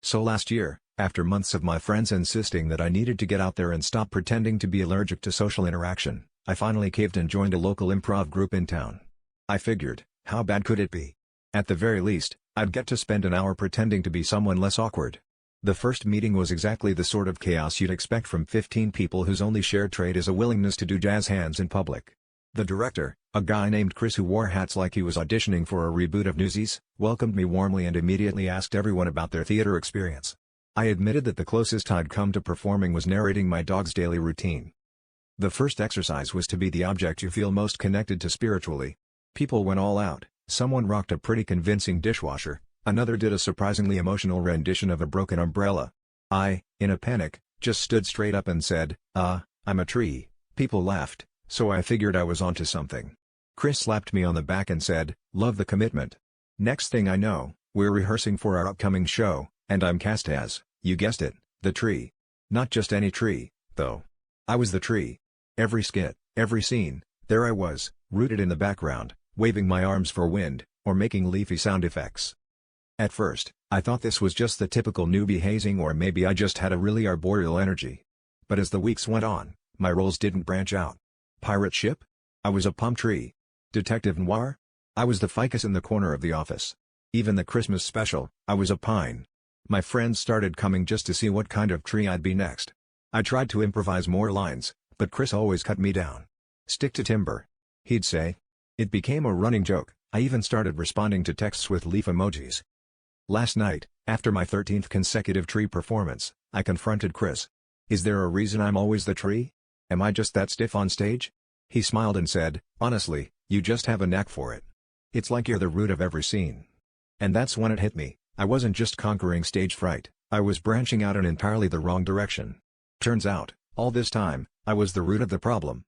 So last year, after months of my friends insisting that I needed to get out there and stop pretending to be allergic to social interaction, I finally caved and joined a local improv group in town. I figured, how bad could it be? At the very least, I'd get to spend an hour pretending to be someone less awkward. The first meeting was exactly the sort of chaos you'd expect from 15 people whose only shared trait is a willingness to do jazz hands in public. The director, a guy named Chris who wore hats like he was auditioning for a reboot of Newsies, welcomed me warmly and immediately asked everyone about their theater experience. I admitted that the closest I'd come to performing was narrating my dog's daily routine. The first exercise was to be the object you feel most connected to spiritually. People went all out. Someone rocked a pretty convincing dishwasher, another did a surprisingly emotional rendition of a broken umbrella. I, in a panic, just stood straight up and said, I'm a tree." People laughed, so I figured I was onto something. Chris slapped me on the back and said, "Love the commitment." Next thing I know, we're rehearsing for our upcoming show, and I'm cast as, you guessed it, the tree. Not just any tree, though. I was the tree. Every skit, every scene, there I was, rooted in the background, waving my arms for wind, or making leafy sound effects. At first, I thought this was just the typical newbie hazing, or maybe I just had a really arboreal energy. But as the weeks went on, my roles didn't branch out. Pirate ship? I was a palm tree. Detective noir? I was the ficus in the corner of the office. Even the Christmas special, I was a pine. My friends started coming just to see what kind of tree I'd be next. I tried to improvise more lines, but Chris always cut me down. "Stick to timber," he'd say. It became a running joke. I even started responding to texts with leaf emojis. Last night, after my 13th consecutive tree performance, I confronted Chris. "Is there a reason I'm always the tree? Am I just that stiff on stage?" He smiled and said, "Honestly, you just have a knack for it. It's like you're the root of every scene." And that's when it hit me. I wasn't just conquering stage fright, I was branching out in entirely the wrong direction. Turns out, all this time, I was the root of the problem.